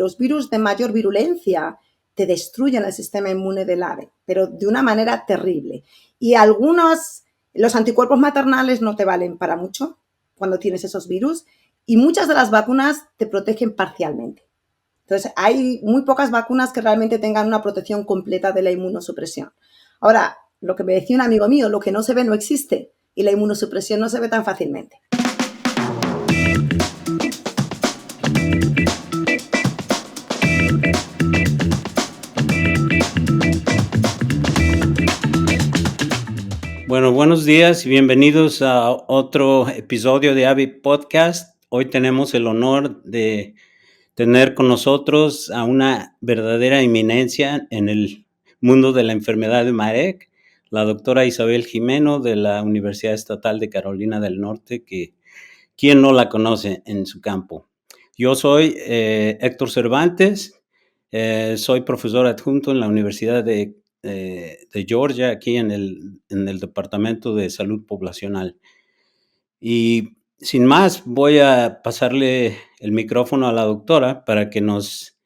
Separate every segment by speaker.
Speaker 1: los virus de mayor virulencia te destruyen el sistema inmune del ave, pero de una manera terrible. Y los anticuerpos maternales no te valen para mucho cuando tienes esos virus, y muchas de las vacunas te protegen parcialmente. Entonces, hay muy pocas vacunas que realmente tengan una protección completa de la inmunosupresión. Ahora, lo que me decía un amigo mío, lo que no se ve no existe, y la inmunosupresión no se ve tan fácilmente.
Speaker 2: Bueno, buenos días y bienvenidos a otro episodio de AVI Podcast. Hoy tenemos el honor de tener con nosotros a una verdadera eminencia en el mundo de la enfermedad de Marek, la doctora Isabel Jimeno de la Universidad Estatal de Carolina del Norte, que quién no la conoce en su campo. Yo soy Héctor Cervantes, soy profesor adjunto en la Universidad de Georgia, aquí en el Departamento de Salud Poblacional. Y sin más, voy a pasarle el micrófono a la doctora para que nos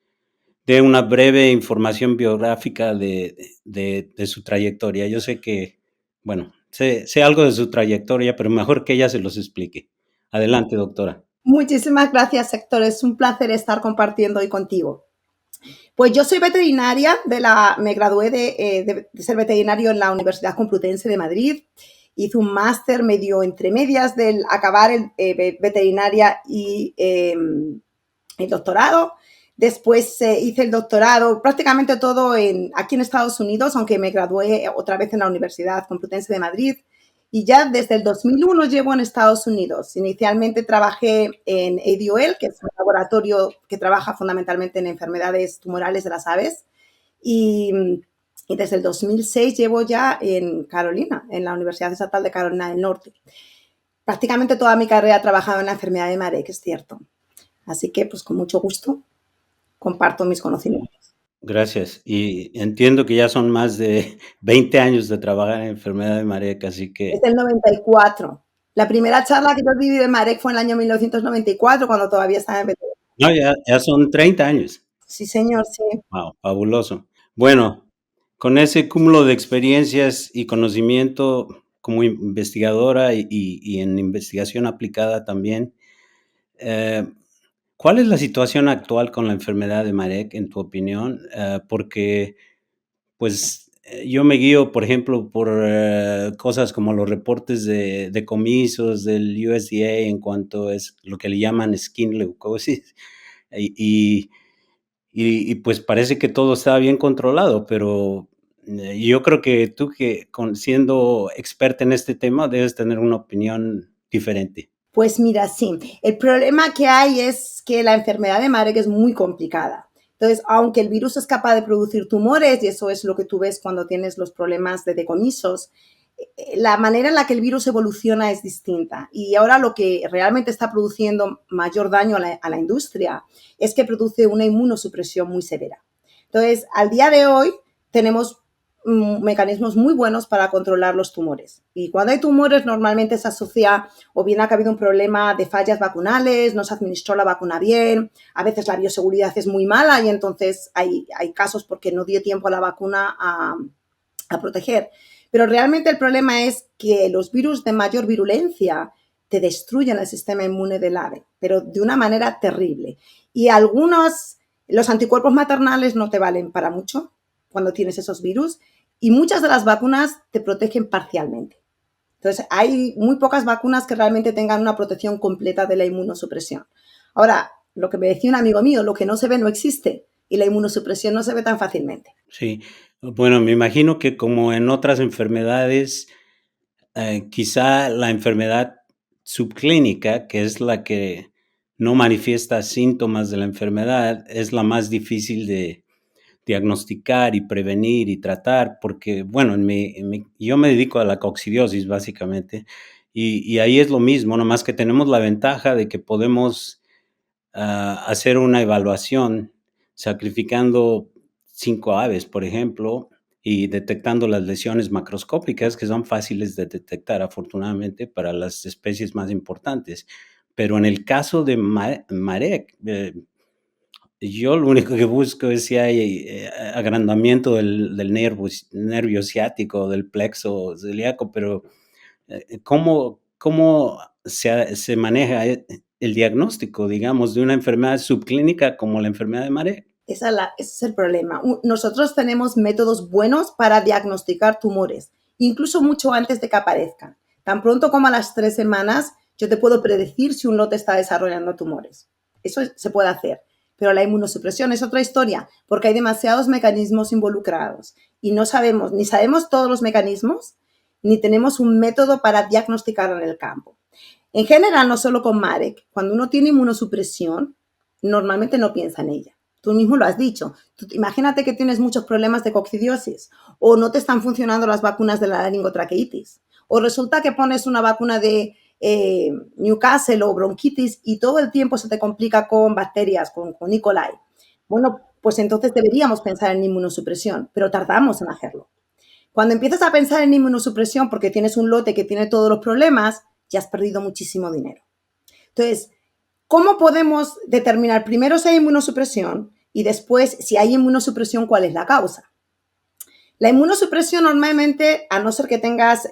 Speaker 2: dé una breve información biográfica de su trayectoria. Yo sé que, bueno, sé algo de su trayectoria, pero mejor que ella se los explique. Adelante, doctora.
Speaker 1: Muchísimas gracias, Héctor. Es un placer estar compartiendo hoy contigo. Pues yo soy veterinaria, me gradué de ser veterinario en la Universidad Complutense de Madrid. Hice un máster medio entre medias del acabar veterinaria y el doctorado. Después hice el doctorado, prácticamente todo aquí en Estados Unidos, aunque me gradué otra vez en la Universidad Complutense de Madrid. Y ya desde el 2001 llevo en Estados Unidos. Inicialmente trabajé en ADOL, que es un laboratorio que trabaja fundamentalmente en enfermedades tumorales de las aves. Y desde el 2006 llevo ya en Carolina, en la Universidad Estatal de Carolina del Norte. Prácticamente toda mi carrera he trabajado en la enfermedad de Marek, es cierto. Así que, pues con mucho gusto, comparto mis conocimientos.
Speaker 2: Gracias. Y entiendo que ya son más de 20 años de trabajar en enfermedad de Marek, así que...
Speaker 1: Desde el 94. La primera charla que yo viví de Marek fue en el año 1994, cuando todavía estaba en veterinaria.
Speaker 2: No, ya son 30 años.
Speaker 1: Sí, señor, sí.
Speaker 2: Wow, fabuloso. Bueno, con ese cúmulo de experiencias y conocimiento como investigadora y en investigación aplicada también, ¿cuál es la situación actual con la enfermedad de Marek, en tu opinión? Porque, pues, yo me guío, por ejemplo, por cosas como los reportes de decomisos del USDA en cuanto es lo que le llaman skin leukosis. Y, pues parece que todo está bien controlado, pero yo creo que tú siendo experta en este tema debes tener una opinión diferente.
Speaker 1: Pues mira, sí. El problema que hay es que la enfermedad de Marek es muy complicada. Entonces, aunque el virus es capaz de producir tumores, y eso es lo que tú ves cuando tienes los problemas de decomisos, la manera en la que el virus evoluciona es distinta. Y ahora lo que realmente está produciendo mayor daño a la industria es que produce una inmunosupresión muy severa. Entonces, al día de hoy tenemos mecanismos muy buenos para controlar los tumores. Y cuando hay tumores normalmente se asocia o bien a que ha habido un problema de fallas vacunales, no se administró la vacuna bien, a veces la bioseguridad es muy mala y entonces hay casos porque no dio tiempo a la vacuna a proteger. Pero realmente el problema es que los virus de mayor virulencia te destruyen el sistema inmune del ave, pero de una manera terrible. Y los anticuerpos maternales no te valen para mucho cuando tienes esos virus, y muchas de las vacunas te protegen parcialmente. Entonces, hay muy pocas vacunas que realmente tengan una protección completa de la inmunosupresión. Ahora, lo que me decía un amigo mío, lo que no se ve no existe, y la inmunosupresión no se ve tan fácilmente.
Speaker 2: Sí, bueno, me imagino que como en otras enfermedades, quizá la enfermedad subclínica, que es la que no manifiesta síntomas de la enfermedad, es la más difícil de diagnosticar y prevenir y tratar, porque, bueno, yo me dedico a la coccidiosis básicamente, y ahí es lo mismo, nomás que tenemos la ventaja de que podemos hacer una evaluación sacrificando 5 aves, por ejemplo, y detectando las lesiones macroscópicas que son fáciles de detectar, afortunadamente, para las especies más importantes. Pero en el caso de Marek, Yo lo único que busco es si hay agrandamiento del nervio ciático, del plexo celíaco, pero ¿cómo se maneja el diagnóstico, digamos, de una enfermedad subclínica como la enfermedad de Marek?
Speaker 1: Ese es el problema. Nosotros tenemos métodos buenos para diagnosticar tumores, incluso mucho antes de que aparezcan. Tan pronto como a las 3 semanas, yo te puedo predecir si un lote está desarrollando tumores. Eso se puede hacer. Pero la inmunosupresión es otra historia, porque hay demasiados mecanismos involucrados y no sabemos, ni sabemos todos los mecanismos, ni tenemos un método para diagnosticarlo en el campo. En general, no solo con Marek, cuando uno tiene inmunosupresión, normalmente no piensa en ella. Tú mismo lo has dicho. Imagínate que tienes muchos problemas de coccidiosis o no te están funcionando las vacunas de la laringotraqueitis o resulta que pones una vacuna de Newcastle o bronquitis y todo el tiempo se te complica con bacterias, con E. coli. Bueno, pues entonces deberíamos pensar en inmunosupresión, pero tardamos en hacerlo. Cuando empiezas a pensar en inmunosupresión porque tienes un lote que tiene todos los problemas, ya has perdido muchísimo dinero. Entonces, ¿cómo podemos determinar primero si hay inmunosupresión y después, si hay inmunosupresión, cuál es la causa? La inmunosupresión normalmente, a no ser que tengas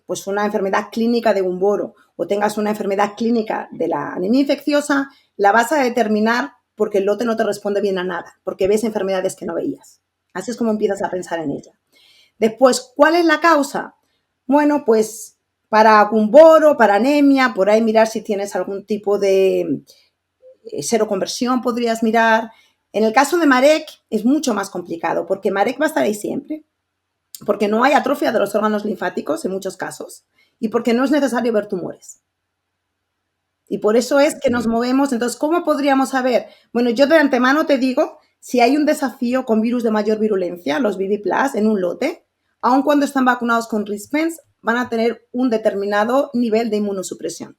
Speaker 1: pues una enfermedad clínica de Gumboro o tengas una enfermedad clínica de la anemia infecciosa, la vas a determinar porque el lote no te responde bien a nada, porque ves enfermedades que no veías. Así es como empiezas a pensar en ella. Después, ¿cuál es la causa? Bueno, pues para Gumboro, para anemia, por ahí mirar si tienes algún tipo de seroconversión, podrías mirar. En el caso de Marek es mucho más complicado porque Marek va a estar ahí siempre, porque no hay atrofia de los órganos linfáticos en muchos casos y porque no es necesario ver tumores. Y por eso es que nos movemos. Entonces, ¿cómo podríamos saber? Bueno, yo de antemano te digo, si hay un desafío con virus de mayor virulencia, los VV+, en un lote, aun cuando están vacunados con Rispens, van a tener un determinado nivel de inmunosupresión.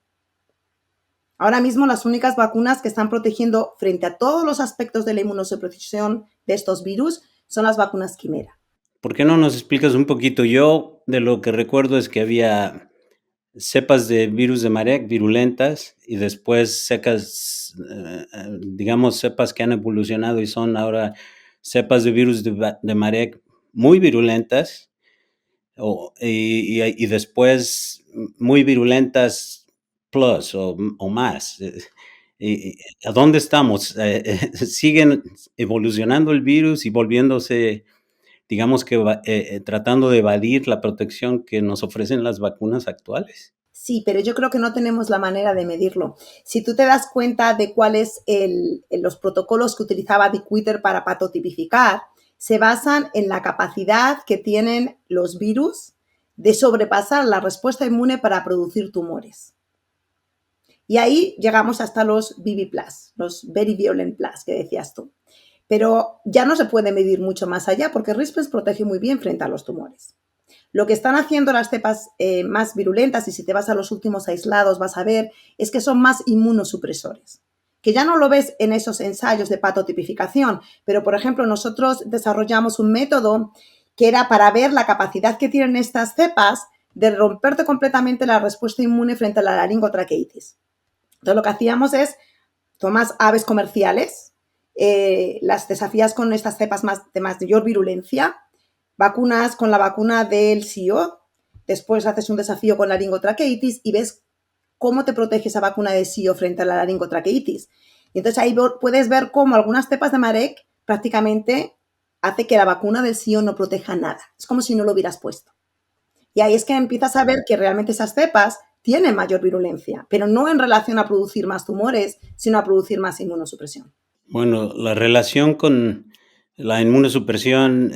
Speaker 1: Ahora mismo las únicas vacunas que están protegiendo frente a todos los aspectos de la inmunosupresión de estos virus son las vacunas Quimera.
Speaker 2: ¿Por qué no nos explicas un poquito? Yo de lo que recuerdo es que había cepas de virus de Marek virulentas y después digamos, cepas que han evolucionado y son ahora cepas de virus de Marek muy virulentas y después muy virulentas plus o más. ¿A dónde estamos? ¿Siguen evolucionando el virus y volviéndose, digamos que tratando de evadir la protección que nos ofrecen las vacunas actuales?
Speaker 1: Sí, pero yo creo que no tenemos la manera de medirlo. Si tú te das cuenta de cuáles los protocolos que utilizaba Dick Witter para patotipificar, se basan en la capacidad que tienen los virus de sobrepasar la respuesta inmune para producir tumores. Y ahí llegamos hasta los VV+, los Very Violent Plus, que decías tú. Pero ya no se puede medir mucho más allá porque Rispens protege muy bien frente a los tumores. Lo que están haciendo las cepas más virulentas, y si te vas a los últimos aislados vas a ver, es que son más inmunosupresores. Que ya no lo ves en esos ensayos de patotipificación, pero por ejemplo nosotros desarrollamos un método que era para ver la capacidad que tienen estas cepas de romperte completamente la respuesta inmune frente a la laringotraqueitis. Entonces lo que hacíamos es, tomas aves comerciales, las desafías con estas cepas de mayor virulencia, vacunas con la vacuna del SIO, después haces un desafío con la laringotraqueitis y ves cómo te protege esa vacuna de SIO frente a la laringotraqueitis. Y entonces ahí puedes ver cómo algunas cepas de Marek prácticamente hace que la vacuna del SIO no proteja nada. Es como si no lo hubieras puesto. Y ahí es que empiezas a ver que realmente esas cepas tienen mayor virulencia, pero no en relación a producir más tumores, sino a producir más inmunosupresión.
Speaker 2: Bueno, la relación con la inmunosupresión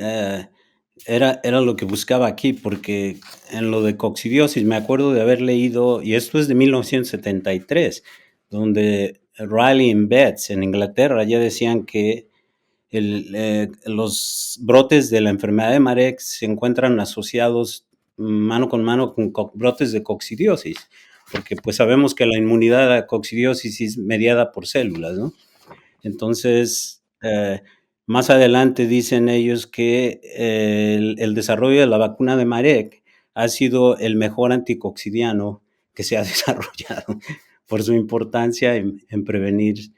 Speaker 2: era lo que buscaba aquí, porque en lo de coccidiosis me acuerdo de haber leído, y esto es de 1973, donde Riley y Betts en Inglaterra ya decían que los brotes de la enfermedad de Marek se encuentran asociados mano con mano con brotes de coccidiosis, porque pues sabemos que la inmunidad a la coccidiosis es mediada por células, ¿no? Entonces, más adelante dicen ellos que el desarrollo de la vacuna de Marek ha sido el mejor anticoccidiano que se ha desarrollado por su importancia en prevenir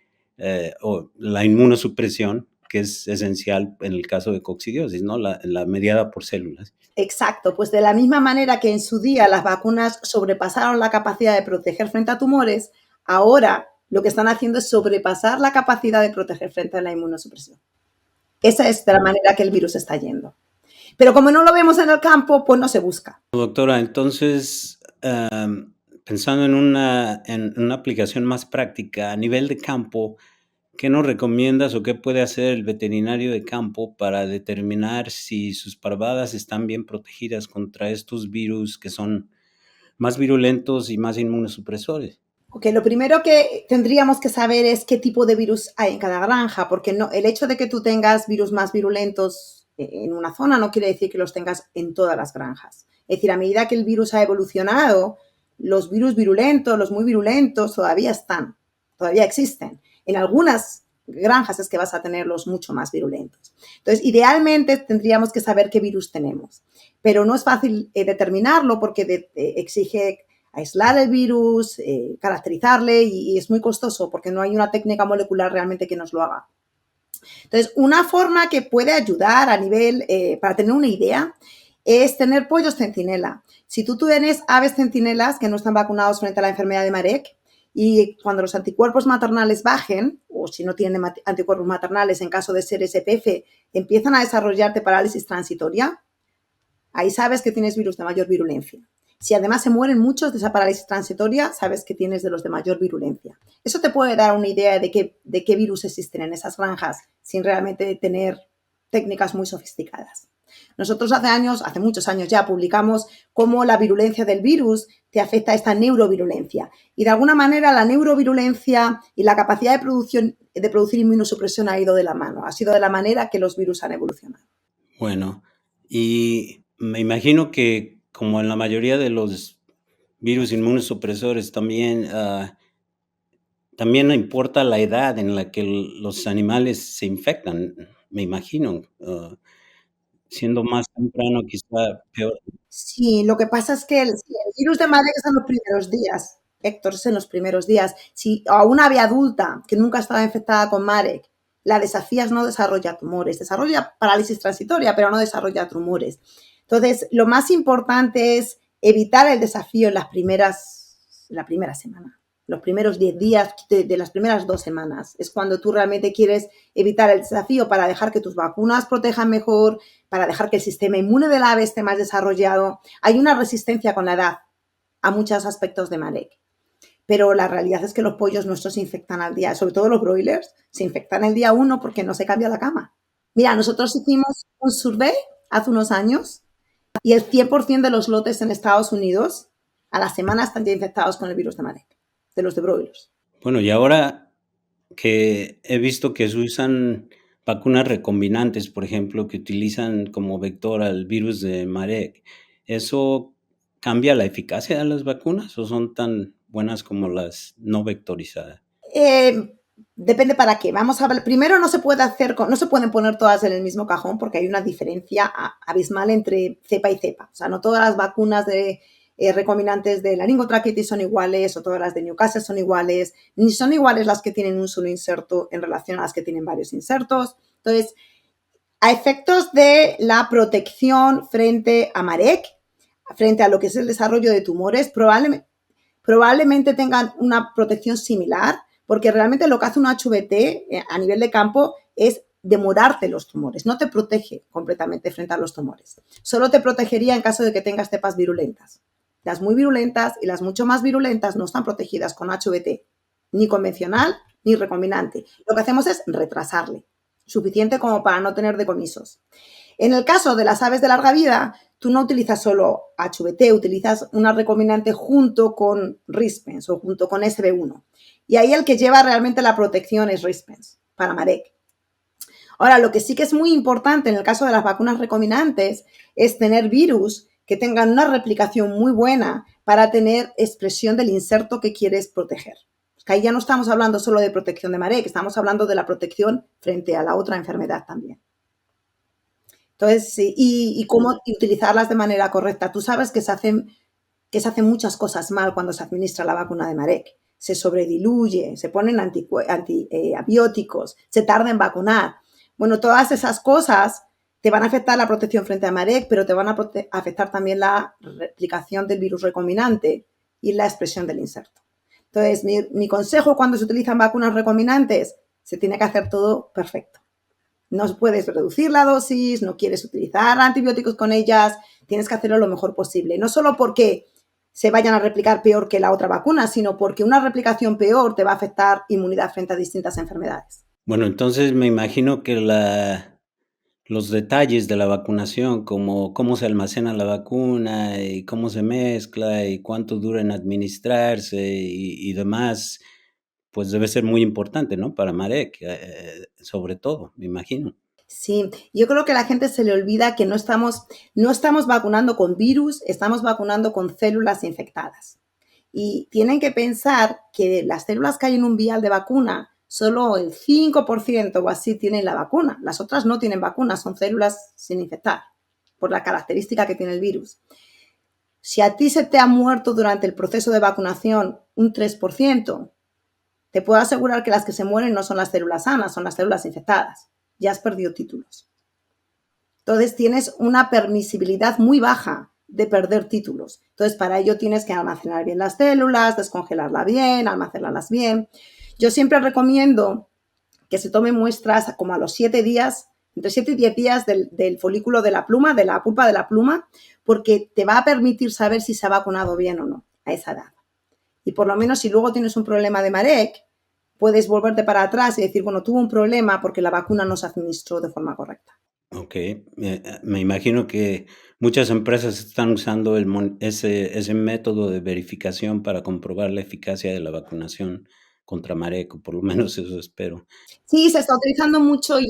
Speaker 2: o la inmunosupresión, que es esencial en el caso de coccidiosis, ¿no? La mediada por células.
Speaker 1: Exacto, pues de la misma manera que en su día las vacunas sobrepasaron la capacidad de proteger frente a tumores, ahora lo que están haciendo es sobrepasar la capacidad de proteger frente a la inmunosupresión. Esa es de la manera que el virus está yendo. Pero como no lo vemos en el campo, pues no se busca.
Speaker 2: Doctora, entonces, pensando en una aplicación más práctica a nivel de campo, ¿qué nos recomiendas o qué puede hacer el veterinario de campo para determinar si sus parvadas están bien protegidas contra estos virus que son más virulentos y más inmunosupresores?
Speaker 1: Okay, lo primero que tendríamos que saber es qué tipo de virus hay en cada granja, porque no, el hecho de que tú tengas virus más virulentos en una zona no quiere decir que los tengas en todas las granjas. Es decir, a medida que el virus ha evolucionado, los virus virulentos, los muy virulentos, todavía están, todavía existen. En algunas granjas es que vas a tenerlos mucho más virulentos. Entonces, idealmente tendríamos que saber qué virus tenemos, pero no es fácil determinarlo porque exige aislar el virus, caracterizarle y es muy costoso porque no hay una técnica molecular realmente que nos lo haga. Entonces, una forma que puede ayudar a nivel, para tener una idea, es tener pollos centinela. Si tú tienes aves centinelas que no están vacunados frente a la enfermedad de Marek y cuando los anticuerpos maternales bajen, o si no tienen anticuerpos maternales en caso de ser SPF, empiezan a desarrollarte parálisis transitoria, ahí sabes que tienes virus de mayor virulencia. Si además se mueren muchos de esa parálisis transitoria, sabes que tienes de los de mayor virulencia. Eso te puede dar una idea de qué virus existen en esas granjas sin realmente tener técnicas muy sofisticadas. Nosotros hace muchos años ya, publicamos cómo la virulencia del virus te afecta a esta neurovirulencia. Y de alguna manera la neurovirulencia y la capacidad de producir inmunosupresión ha ido de la mano. Ha sido de la manera que los virus han evolucionado.
Speaker 2: Bueno, y me imagino que como en la mayoría de los virus inmunosupresores también importa la edad en la que los animales se infectan, me imagino, siendo más temprano quizá peor.
Speaker 1: Sí, lo que pasa es que el virus de Marek es en los primeros días, Héctor, es en los primeros días. Si a una ave adulta que nunca estaba infectada con Marek la desafías, no desarrolla tumores, desarrolla parálisis transitoria, pero no desarrolla tumores. Entonces, lo más importante es evitar el desafío en la primera semana, los primeros 10 días de las primeras 2 semanas. Es cuando tú realmente quieres evitar el desafío para dejar que tus vacunas protejan mejor, para dejar que el sistema inmune del ave esté más desarrollado. Hay una resistencia con la edad a muchos aspectos de Marek. Pero la realidad es que los pollos nuestros se infectan al día, sobre todo los broilers, se infectan el día 1 porque no se cambia la cama. Mira, nosotros hicimos un survey hace unos años y el 100% de los lotes en Estados Unidos a la semana están ya infectados con el virus de Marek, de los de broilers.
Speaker 2: Bueno, y ahora que he visto que se usan vacunas recombinantes, por ejemplo, que utilizan como vector al virus de Marek, ¿eso cambia la eficacia de las vacunas o son tan buenas como las no vectorizadas?
Speaker 1: Depende para qué. Vamos a ver, primero no se pueden poner todas en el mismo cajón porque hay una diferencia abismal entre cepa y cepa. O sea, no todas las vacunas recombinantes de laringotraqueitis son iguales o todas las de Newcastle son iguales, ni son iguales las que tienen un solo inserto en relación a las que tienen varios insertos. Entonces, a efectos de la protección frente a Marek, frente a lo que es el desarrollo de tumores, probablemente tengan una protección similar, porque realmente lo que hace un HVT a nivel de campo es demorarte los tumores, no te protege completamente frente a los tumores. Solo te protegería en caso de que tengas cepas virulentas. Las muy virulentas y las mucho más virulentas no están protegidas con HVT, ni convencional ni recombinante. Lo que hacemos es retrasarle, suficiente como para no tener decomisos. En el caso de las aves de larga vida, tú no utilizas solo HVT, utilizas una recombinante junto con Rispens o junto con SB1. Y ahí el que lleva realmente la protección es Rispens para Marek. Ahora, lo que sí que es muy importante en el caso de las vacunas recombinantes es tener virus que tengan una replicación muy buena para tener expresión del inserto que quieres proteger. Que ahí ya no estamos hablando solo de protección de Marek, estamos hablando de la protección frente a la otra enfermedad también. Entonces, sí, y cómo utilizarlas de manera correcta. Tú sabes que se hacen muchas cosas mal cuando se administra la vacuna de Marek. se sobrediluye, se ponen antibióticos, se tarda en vacunar. Bueno, todas esas cosas te van a afectar la protección frente a Marek, pero te van a afectar también la replicación del virus recombinante y la expresión del inserto. Entonces, mi consejo cuando se utilizan vacunas recombinantes, se tiene que hacer todo perfecto. No puedes reducir la dosis, no quieres utilizar antibióticos con ellas, tienes que hacerlo lo mejor posible. No solo porque se vayan a replicar peor que la otra vacuna, sino porque una replicación peor te va a afectar inmunidad frente a distintas enfermedades.
Speaker 2: Bueno, entonces me imagino que los detalles de la vacunación, como cómo se almacena la vacuna y cómo se mezcla y cuánto dura en administrarse y demás, pues debe ser muy importante, ¿no? Para Marek, sobre todo, me imagino.
Speaker 1: Sí, yo creo que a la gente se le olvida que no estamos vacunando con virus, estamos vacunando con células infectadas. Y tienen que pensar que las células que hay en un vial de vacuna, solo el 5% o así tienen la vacuna. Las otras no tienen vacuna, son células sin infectar, por la característica que tiene el virus. Si a ti se te ha muerto durante el proceso de vacunación un 3%, te puedo asegurar que las que se mueren no son las células sanas, son las células infectadas. Ya has perdido títulos. Entonces tienes una permisibilidad muy baja de perder títulos. Entonces para ello tienes que almacenar bien las células, descongelarlas bien, almacenarlas bien. Yo siempre recomiendo que se tomen muestras como a los 7 días, entre 7 y 10 días del folículo de la pluma, de la pulpa de la pluma, porque te va a permitir saber si se ha vacunado bien o no a esa edad. Y por lo menos si luego tienes un problema de Marek, puedes volverte para atrás y decir, bueno, tuvo un problema porque la vacuna no se administró de forma correcta.
Speaker 2: Ok, me imagino que muchas empresas están usando ese método de verificación para comprobar la eficacia de la vacunación contra Marek, o por lo menos eso espero.
Speaker 1: Sí, se está utilizando mucho y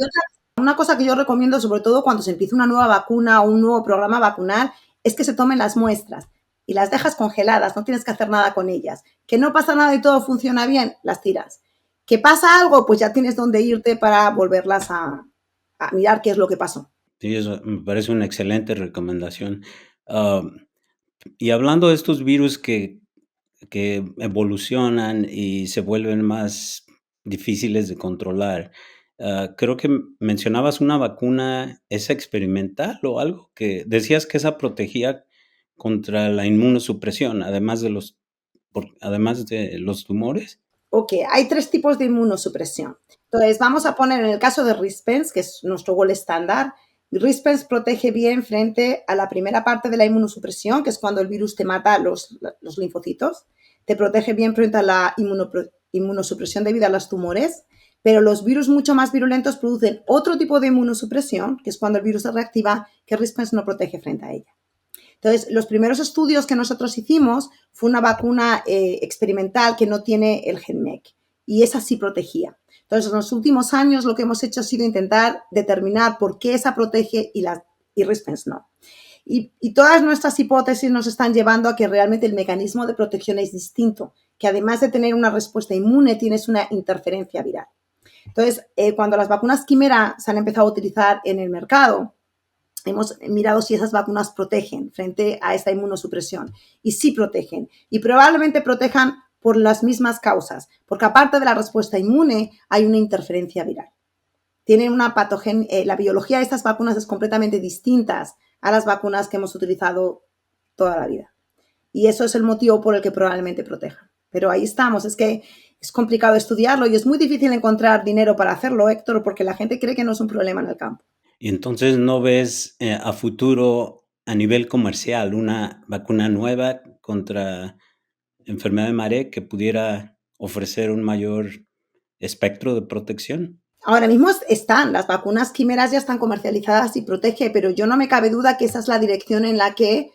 Speaker 1: una cosa que yo recomiendo, sobre todo cuando se empieza una nueva vacuna o un nuevo programa vacunal, es que se tomen las muestras y las dejas congeladas, no tienes que hacer nada con ellas. Que no pasa nada y todo funciona bien, las tiras. Que pasa algo, pues ya tienes dónde irte para volverlas a mirar qué es lo que pasó.
Speaker 2: Sí, eso me parece una excelente recomendación. Am, y hablando de estos virus que evolucionan y se vuelven más difíciles de controlar, creo que mencionabas una vacuna, ¿es experimental o algo? Que decías que esa protegía contra la inmunosupresión, además de los tumores.
Speaker 1: Ok, hay 3 tipos de inmunosupresión. Entonces, vamos a poner en el caso de Rispens, que es nuestro gol estándar, Rispens protege bien frente a la primera parte de la inmunosupresión, que es cuando el virus te mata los linfocitos. Te protege bien frente a la inmunosupresión debido a los tumores, pero los virus mucho más virulentos producen otro tipo de inmunosupresión, que es cuando el virus se reactiva, que Rispens no protege frente a ella. Entonces, los primeros estudios que nosotros hicimos fue una vacuna experimental que no tiene el gen MEK y esa sí protegía. Entonces, en los últimos años lo que hemos hecho ha sido intentar determinar por qué esa protege y Rispens no. Y todas nuestras hipótesis nos están llevando a que realmente el mecanismo de protección es distinto, que además de tener una respuesta inmune, tienes una interferencia viral. Entonces, cuando las vacunas quimera se han empezado a utilizar en el mercado, hemos mirado si esas vacunas protegen frente a esta inmunosupresión. Y sí protegen. Y probablemente protejan por las mismas causas, porque aparte de la respuesta inmune, hay una interferencia viral. Tienen una la biología de estas vacunas es completamente distinta a las vacunas que hemos utilizado toda la vida. Y eso es el motivo por el que probablemente protejan. Pero ahí estamos, es que es complicado estudiarlo y es muy difícil encontrar dinero para hacerlo, Héctor, porque la gente cree que no es un problema en el campo.
Speaker 2: Y entonces, ¿no ves, a futuro, a nivel comercial, una vacuna nueva contra enfermedad de Marek que pudiera ofrecer un mayor espectro de protección?
Speaker 1: Ahora mismo están, las vacunas quimeras ya están comercializadas y protege, pero yo no me cabe duda que esa es la dirección en la que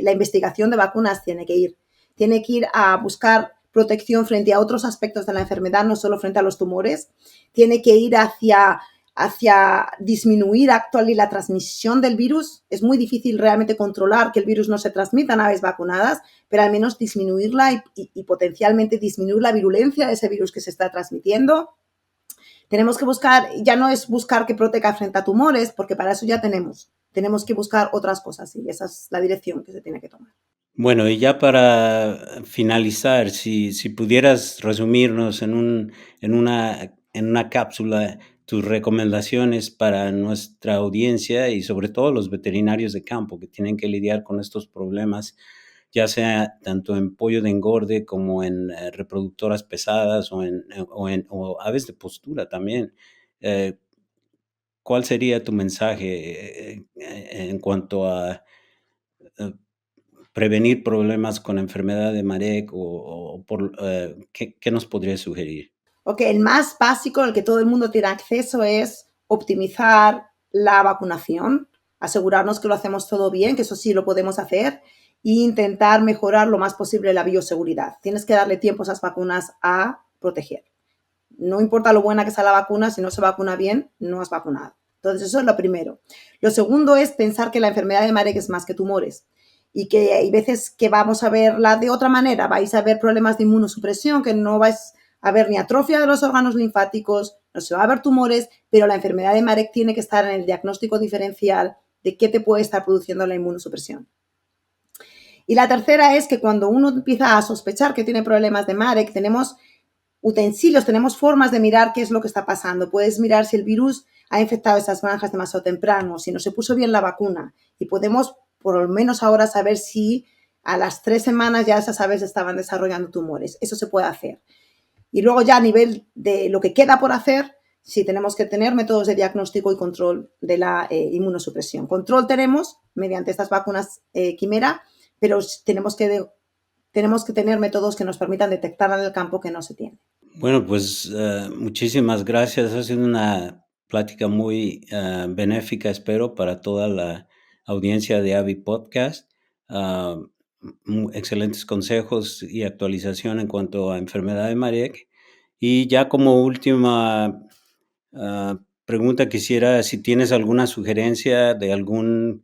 Speaker 1: la investigación de vacunas tiene que ir. Tiene que ir a buscar protección frente a otros aspectos de la enfermedad, no solo frente a los tumores. Tiene que ir hacia disminuir actual y la transmisión del virus. Es muy difícil realmente controlar que el virus no se transmita a naves vacunadas, pero al menos disminuirla y potencialmente disminuir la virulencia de ese virus que se está transmitiendo. Tenemos que buscar, ya no es buscar que proteja frente a tumores, porque para eso ya tenemos. Tenemos que buscar otras cosas y esa es la dirección que se tiene que tomar.
Speaker 2: Bueno, y ya para finalizar, si pudieras resumirnos en una cápsula tus recomendaciones para nuestra audiencia y sobre todo los veterinarios de campo que tienen que lidiar con estos problemas, ya sea tanto en pollo de engorde como en reproductoras pesadas o aves de postura también. Eh, ¿Cuál sería tu mensaje en cuanto a eh, prevenir problemas con enfermedad de Marek ¿qué nos podrías sugerir?
Speaker 1: Ok, el más básico, el que todo el mundo tiene acceso, es optimizar la vacunación, asegurarnos que lo hacemos todo bien, que eso sí lo podemos hacer, e intentar mejorar lo más posible la bioseguridad. Tienes que darle tiempo a esas vacunas a proteger. No importa lo buena que sea la vacuna, si no se vacuna bien, no has vacunado. Entonces, eso es lo primero. Lo segundo es pensar que la enfermedad de Marek es más que tumores y que hay veces que vamos a verla de otra manera. Vais a ver problemas de inmunosupresión, que no vais a ver ni atrofia de los órganos linfáticos, no se va a ver tumores, pero la enfermedad de Marek tiene que estar en el diagnóstico diferencial de qué te puede estar produciendo la inmunosupresión. Y la tercera es que cuando uno empieza a sospechar que tiene problemas de Marek, tenemos utensilios, tenemos formas de mirar qué es lo que está pasando. Puedes mirar si el virus ha infectado esas granjas demasiado temprano, si no se puso bien la vacuna. Y podemos, por lo menos ahora, saber si a las 3 semanas ya esas aves estaban desarrollando tumores. Eso se puede hacer. Y luego ya a nivel de lo que queda por hacer, sí tenemos que tener métodos de diagnóstico y control de la inmunosupresión. Control tenemos mediante estas vacunas quimera, pero tenemos que tener métodos que nos permitan detectar en el campo que no se tiene.
Speaker 2: Bueno, pues muchísimas gracias. Ha sido una plática muy benéfica, espero, para toda la audiencia de Avi Podcast. Ah, Excelentes consejos y actualización en cuanto a enfermedad de Marek. Y ya como última pregunta, quisiera si tienes alguna sugerencia de algún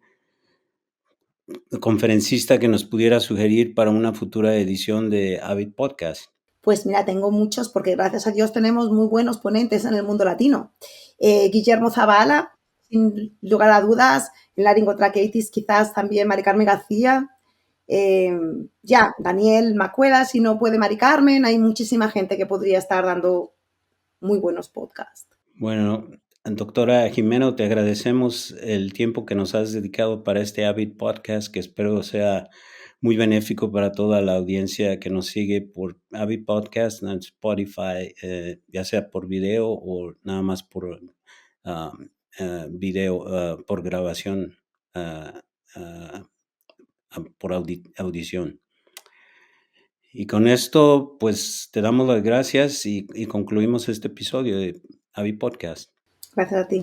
Speaker 2: conferencista que nos pudiera sugerir para una futura edición de Avid Podcast.
Speaker 1: Pues mira, tengo muchos porque gracias a Dios tenemos muy buenos ponentes en el mundo latino. Guillermo Zavala, sin lugar a dudas, en laringotraqueitis quizás también Mari Carmen García, Daniel Macuela, si no puede Mari Carmen, hay muchísima gente que podría estar dando muy buenos podcasts.
Speaker 2: Bueno, doctora Jimeno, te agradecemos el tiempo que nos has dedicado para este Avid Podcast, que espero sea muy benéfico para toda la audiencia que nos sigue por Avid Podcast en Spotify, ya sea por video o nada más por video, por grabación, por audición. Y con esto, pues te damos las gracias y concluimos este episodio de Avi Podcast.
Speaker 1: Gracias a ti.